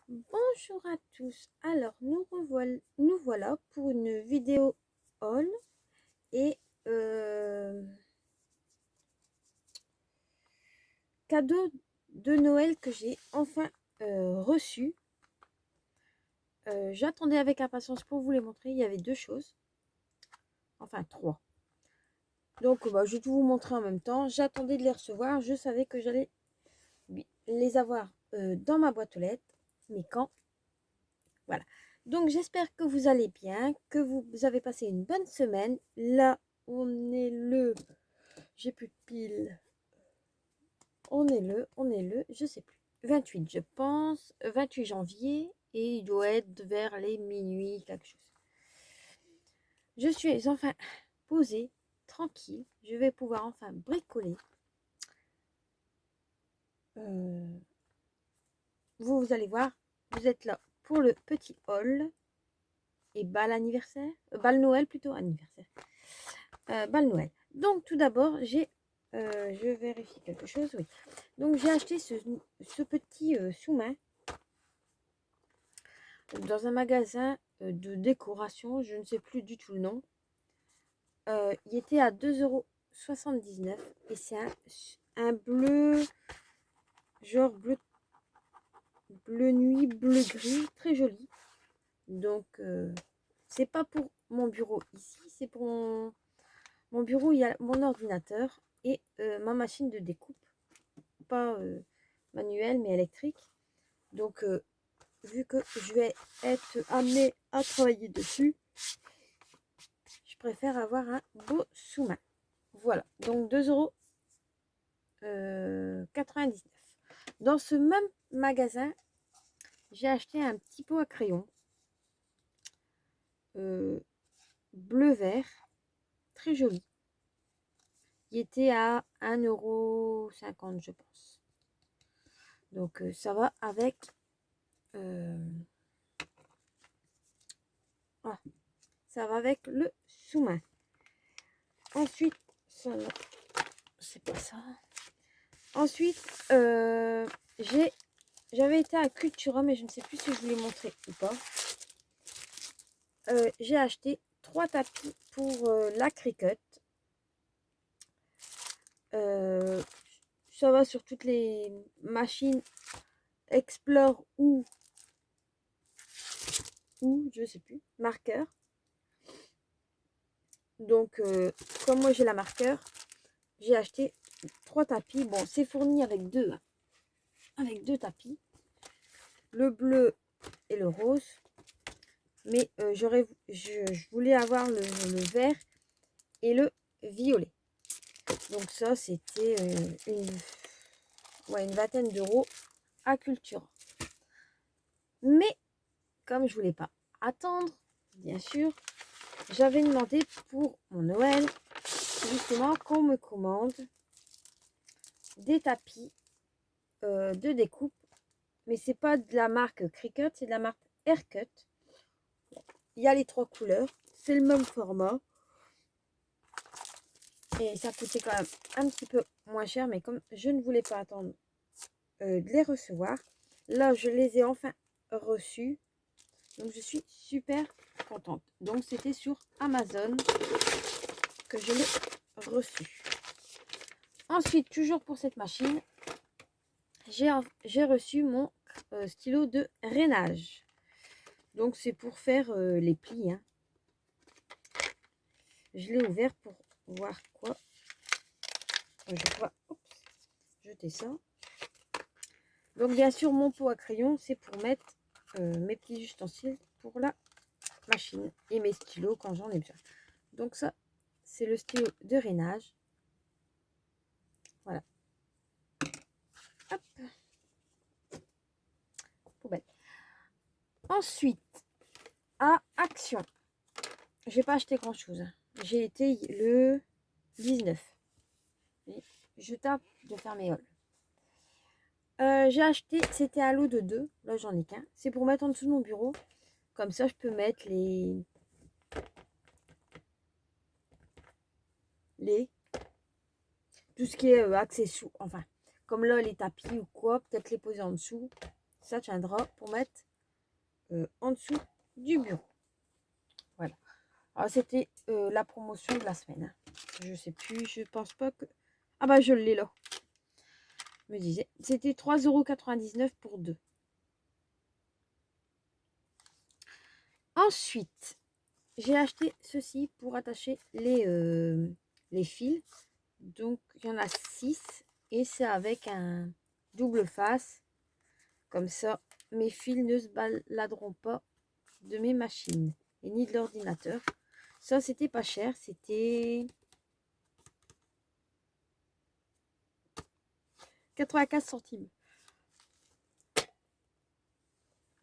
Bonjour à tous. Alors nous voilà pour une vidéo haul et cadeau de Noël que j'ai enfin reçu. J'attendais avec impatience pour vous les montrer. Il y avait deux choses, enfin trois. Donc je vais tout vous montrer en même temps. J'attendais de les recevoir. Je savais que j'allais les avoir dans ma boîte aux lettres. Mais quand? Voilà. Donc j'espère que vous allez bien, que vous avez passé une bonne semaine. Là, on est le... J'ai plus de piles. On est le, je sais plus. 28, je pense. 28 janvier. Et il doit être vers les minuit, quelque chose. Je suis enfin posée, tranquille. Je vais pouvoir enfin bricoler. Vous allez voir, vous êtes là pour le petit haul. Et bal anniversaire. Bal Noël plutôt, anniversaire. Bal Noël. Donc tout d'abord, je vérifie quelque chose, oui. Donc j'ai acheté ce petit sous-main dans un magasin de décoration, je ne sais plus du tout le nom. Il était à 2,79 € et c'est un bleu, genre bleu nuit, bleu gris, très joli. Donc c'est pas pour mon bureau ici, c'est pour mon bureau. Il y a mon ordinateur et ma machine de découpe, pas manuelle mais électrique. Donc vu que je vais être amenée à travailler dessus, je préfère avoir un beau sous-main. Voilà, donc 2,99 €. Dans ce même magasin, j'ai acheté un petit pot à crayon bleu-vert, très joli. Il était à 1,50 € je pense. Donc ça va avec... ça va avec le sous-main. Ensuite, ça, c'est pas ça. Ensuite, j'avais été à Cultura, mais je ne sais plus si je vous l'ai montré ou pas. J'ai acheté 3 tapis pour la Cricut. Ça va sur toutes les machines Explore ou je sais plus, marqueur. Donc, comme moi j'ai la marqueur, j'ai acheté 3 tapis. Bon, c'est fourni avec deux tapis, le bleu et le rose. Mais je voulais avoir le vert et le violet. Donc ça, c'était une vingtaine d'euros à Cultura. Mais comme je voulais pas attendre, bien sûr, j'avais demandé pour mon Noël justement qu'on me commande des tapis de découpe. Mais c'est pas de la marque Cricut, c'est de la marque Aircut. Il y a les 3 couleurs, c'est le même format. Et ça coûtait quand même un petit peu moins cher, mais comme je ne voulais pas attendre de les recevoir, là je les ai enfin reçus. Donc je suis super contente. Donc c'était sur Amazon que je l'ai reçu. Ensuite, toujours pour cette machine, j'ai reçu mon stylo de rainage. Donc c'est pour faire les plis, hein. Je l'ai ouvert pour voir quoi. Je dois jeter ça. Donc bien sûr, mon pot à crayon, c'est pour mettre mes petits ustensiles pour la machine et mes stylos quand j'en ai besoin. Donc ça, c'est le stylo de rainage. Voilà. Hop. Poubelle. Ensuite, à Action. J'ai pas acheté grand chose. J'ai été le 19. Et je tape de faire mes hauls. J'ai acheté, c'était un lot de 2. Là, j'en ai qu'un. C'est pour mettre en dessous de mon bureau. Comme ça, je peux mettre tout ce qui est accessoires. Enfin, comme là, les tapis ou quoi, peut-être les poser en dessous. ça tiendra pour mettre en dessous du bureau. Voilà. Alors, c'était la promotion de la semaine. Hein. Je sais plus, je pense pas que... Ah bah, je l'ai là. Je me disais, c'était 3,99 € pour 2. Ensuite, j'ai acheté ceci pour attacher les fils. Donc, il y en a 6 et c'est avec un double face. Comme ça, mes fils ne se baladeront pas de mes machines et ni de l'ordinateur. Ça, c'était pas cher. C'était 95 centimes.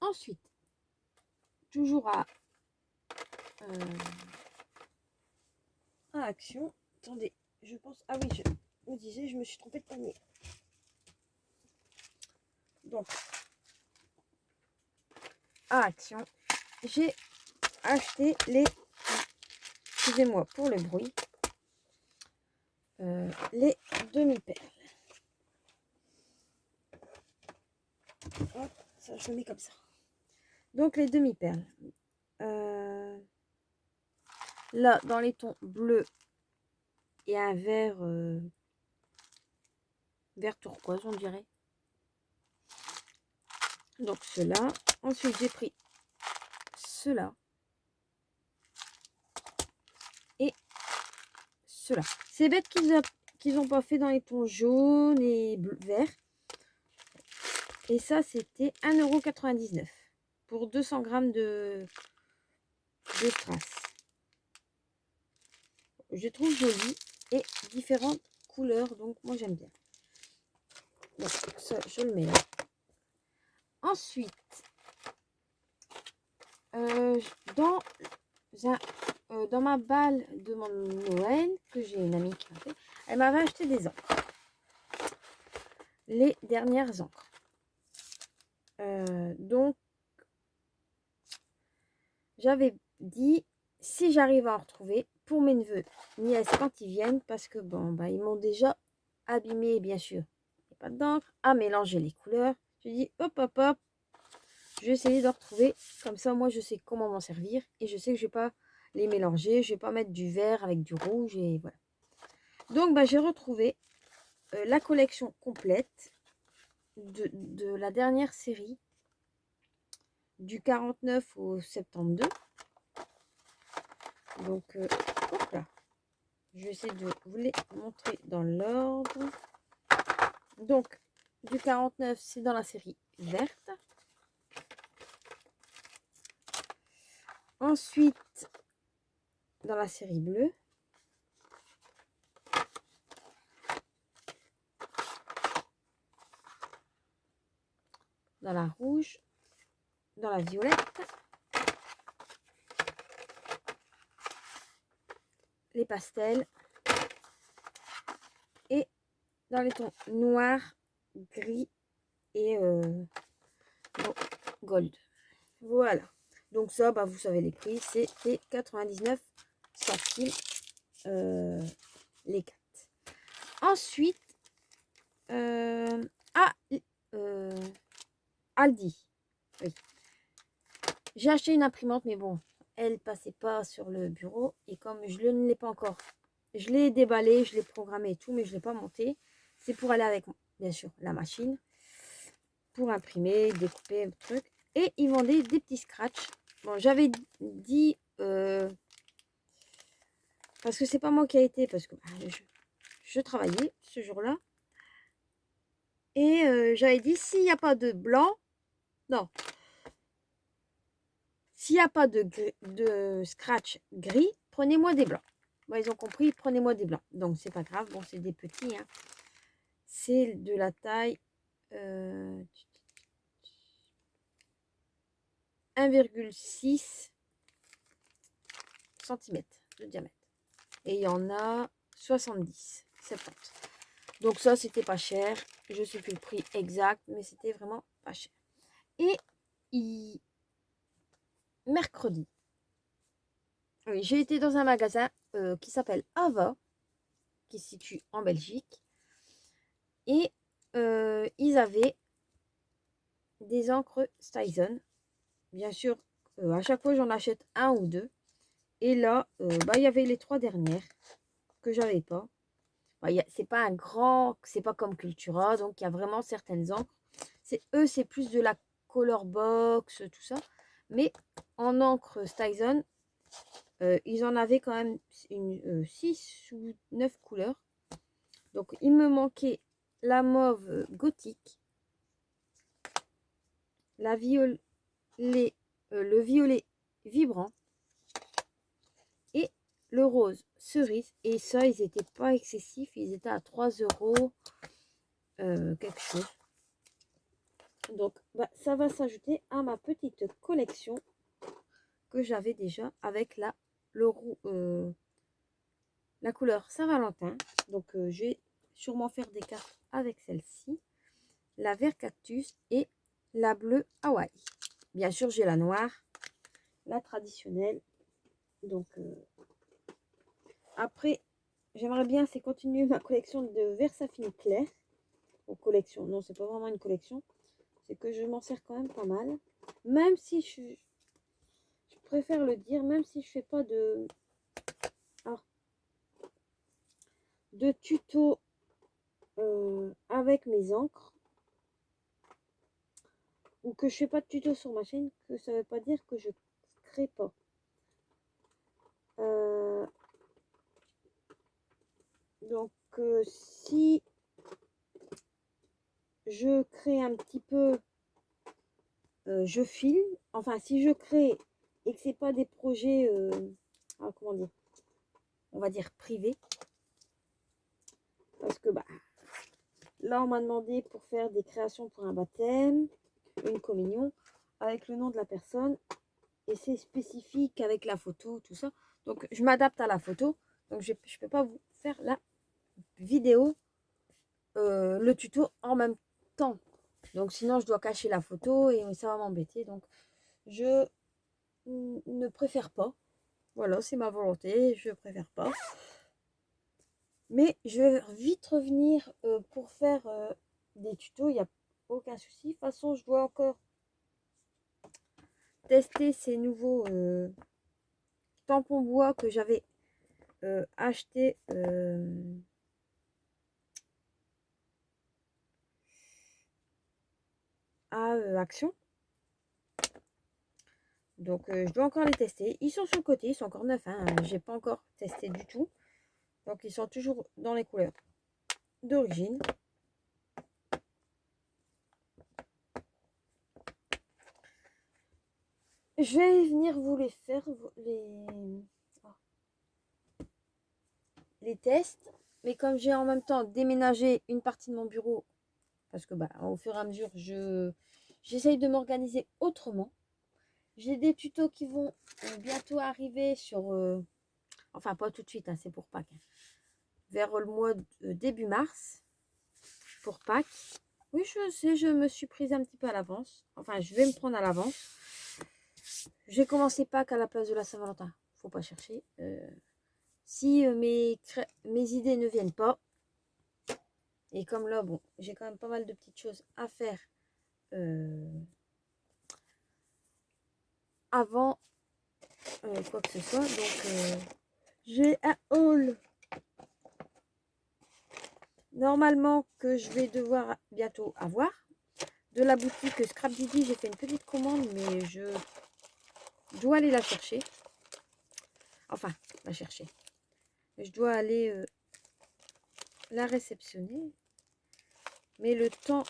Ensuite, toujours à Action. Attendez, je pense... Ah oui, je me disais, je me suis trompée de panier. Donc, à Action, j'ai acheté les... Excusez-moi pour le bruit. Les demi-perles. Hop, ça je le mets comme ça. Donc, les demi-perles. Là, dans les tons bleu et un vert... vert turquoise, on dirait. Donc, ceux-là. Ensuite, j'ai pris ceux-là. Et ceux-là. C'est bête qu'ils n'ont pas fait dans les tons jaunes et verts. Et ça, c'était 1,99 € pour 200 grammes de strass. Je trouve joli et différentes couleurs. Donc, moi, j'aime bien. Donc, ça, je le mets là. Ensuite, dans ma balle de mon Noël, que j'ai une amie qui m'a fait, elle m'avait acheté des encres. Les dernières encres. Donc, j'avais dit, si j'arrive à en retrouver, pour mes neveux, nièces, quand ils viennent, parce que bon, bah, ils m'ont déjà abîmé, bien sûr. Il n'y a pas d'encre, à mélanger les couleurs. Je dis, hop, hop, hop, je vais essayer de retrouver. Comme ça, moi, je sais comment m'en servir. Et je sais que je ne vais pas les mélanger. Je ne vais pas mettre du vert avec du rouge. Et voilà. Donc, bah, j'ai retrouvé la collection complète de la dernière série. Du 49 au 72. Donc, hop là. Je vais essayer de vous les montrer dans l'ordre. Donc, du 49, c'est dans la série verte. Ensuite, dans la série bleue. Dans la rouge. Dans la violette. Les pastels. Et dans les tons noir, gris et gold. Voilà. Donc ça, bah, vous savez les prix, c'était 99 centimes les 4. Ensuite, Aldi. Oui. J'ai acheté une imprimante, mais bon, elle passait pas sur le bureau. Et comme je ne l'ai pas encore, je l'ai déballé, je l'ai programmé et tout, mais je ne l'ai pas monté. C'est pour aller avec, bien sûr, la machine. Pour imprimer, découper, truc. Et ils vendaient des petits scratchs. Bon, j'avais dit... parce que c'est pas moi qui a été, parce que je travaillais ce jour-là. Et j'avais dit, s'il n'y a pas de blanc... Non. S'il n'y a pas de scratch gris, prenez-moi des blancs. Bon, ils ont compris, prenez-moi des blancs. Donc, c'est pas grave. Bon, c'est des petits. Hein. C'est de la taille 1,6 cm de diamètre. Et il y en a 70, 70. Donc ça, c'était pas cher. Je ne sais plus le prix exact, mais c'était vraiment pas cher. Et mercredi, oui, j'ai été dans un magasin qui s'appelle Ava, qui se situe en Belgique. Et ils avaient des encres Stizon. Bien sûr, à chaque fois, j'en achète un ou deux. Et là, il y avait les 3 dernières que j'avais pas. C'est pas un grand, c'est pas comme Cultura, donc il y a vraiment certaines encres. C'est plus de la color box, tout ça. Mais en encre Stizon, ils en avaient quand même 6 ou 9 couleurs. Donc il me manquait la mauve gothique, la violet, le violet vibrant et le rose cerise. Et ça, ils n'étaient pas excessifs, ils étaient à 3 euros quelque chose. Donc ça va s'ajouter à ma petite collection que j'avais déjà avec la couleur Saint-Valentin. Donc je vais sûrement faire des cartes avec celle-ci, la vert cactus et la bleue Hawaï. Bien sûr, j'ai la noire, la traditionnelle. Donc après, j'aimerais bien c'est continuer ma collection de Versafine clair. Ou collection, non, c'est pas vraiment une collection. C'est que je m'en sers quand même pas mal. Même si je préfère le dire, même si je fais pas de tuto avec mes encres, ou que je fais pas de tuto sur ma chaîne, que ça veut pas dire que je crée pas. Donc si je crée un petit peu, je filme, enfin si je crée et que c'est pas des projets, comment dire, on va dire privés, parce que là on m'a demandé pour faire des créations pour un baptême, une communion, avec le nom de la personne, et c'est spécifique avec la photo, tout ça. Donc je m'adapte à la photo, donc je peux pas vous faire la vidéo, le tuto en même temps. Donc sinon je dois cacher la photo et ça va m'embêter. Donc je ne préfère pas. Voilà, c'est ma volonté, je préfère pas. Mais je vais vite revenir pour faire des tutos, il n'y a aucun souci. De toute façon, je dois encore tester ces nouveaux tampons bois que j'avais acheté à Action. Donc je dois encore les tester. Ils sont sur le côté, ils sont encore neufs. Hein. J'ai pas encore testé du tout. Donc ils sont toujours dans les couleurs d'origine. Je vais venir vous les faire, les tests. Mais comme j'ai en même temps déménagé une partie de mon bureau, parce que au fur et à mesure, j'essaye de m'organiser autrement. J'ai des tutos qui vont bientôt arriver sur... enfin, pas tout de suite, hein, c'est pour Pâques. Hein. Vers le mois de début mars, pour Pâques. Oui, je sais, je me suis prise un petit peu à l'avance. Enfin, je vais me prendre à l'avance. J'ai commencé Pâques à la place de la Saint-Valentin. Faut pas chercher. Si mes idées ne viennent pas, et comme là, bon, j'ai quand même pas mal de petites choses à faire avant quoi que ce soit. Donc, j'ai un haul normalement que je vais devoir bientôt avoir. De la boutique Scrap Didi, j'ai fait une petite commande, mais je dois aller la chercher. Enfin, la chercher. Je dois aller la réceptionner. Mais le temps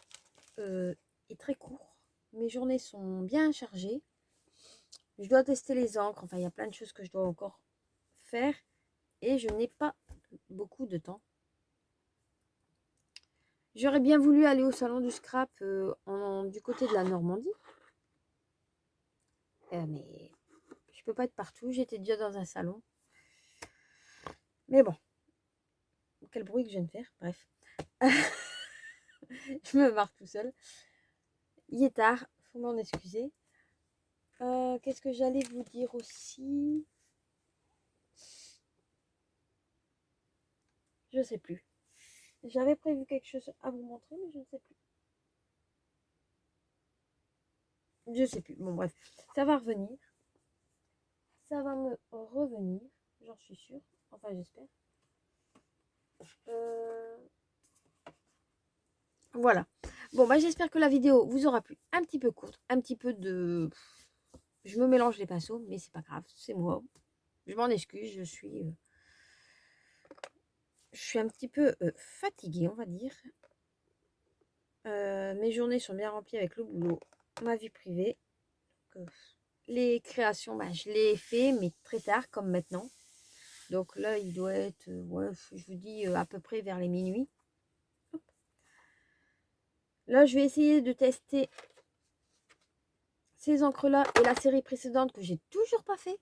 est très court. Mes journées sont bien chargées. Je dois tester les encres. Enfin, il y a plein de choses que je dois encore faire. Et je n'ai pas beaucoup de temps. J'aurais bien voulu aller au salon du scrap du côté de la Normandie. Mais je peux pas être partout. J'étais déjà dans un salon. Mais bon. Quel bruit que je viens de faire. Bref. Je me marre tout seul. Il est tard. Faut m'en excuser. Qu'est-ce que j'allais vous dire aussi? Je sais plus. J'avais prévu quelque chose à vous montrer, mais je ne sais plus. Je sais plus. Bon, bref. Ça va revenir. Ça va me revenir. J'en suis sûre. Enfin, j'espère. Voilà. Bon, bah, j'espère que la vidéo vous aura plu. Un petit peu courte. Un petit peu de... Je me mélange les pinceaux, mais c'est pas grave. C'est moi. Je m'en excuse. Je suis un petit peu fatiguée, on va dire. Mes journées sont bien remplies avec le boulot, ma vie privée. Donc, les créations, bah, je les ai fait, mais très tard, comme maintenant. Donc là, il doit être, ouais, je vous dis, à peu près vers les minuit. Hop. Là, je vais essayer de tester ces encres-là et la série précédente que j'ai toujours pas fait.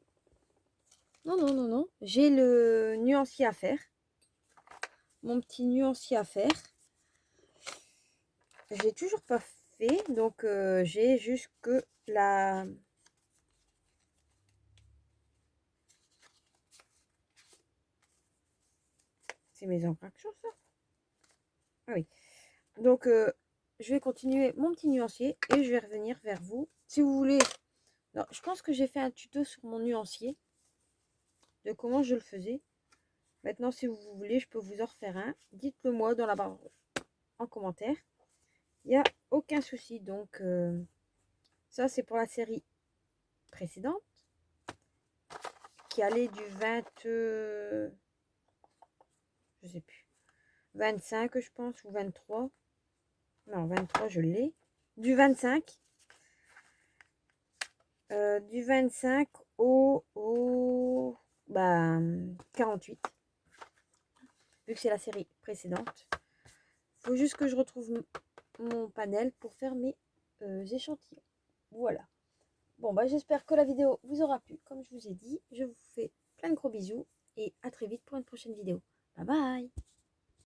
Non, non, non, non. J'ai le nuancier à faire. Mon petit nuancier à faire. J'ai toujours pas fait. Donc, j'ai jusque la... C'est mes encres à ça. Ah oui. Donc, je vais continuer mon petit nuancier et je vais revenir vers vous. Si vous voulez... Alors, je pense que j'ai fait un tuto sur mon nuancier. De comment je le faisais. Maintenant, si vous voulez, je peux vous en refaire un. Dites-le moi dans la barre en commentaire. Il n'y a aucun souci. Donc, ça, c'est pour la série précédente. Qui allait du 20... je sais plus. 25, je pense, ou 23. Non, 23, je l'ai. Du 25. Du 25 au 48. Vu que c'est la série précédente. Faut juste que je retrouve mon panel pour faire mes échantillons. Voilà. Bon, bah j'espère que la vidéo vous aura plu. Comme je vous ai dit, je vous fais plein de gros bisous et à très vite pour une prochaine vidéo. Bye bye!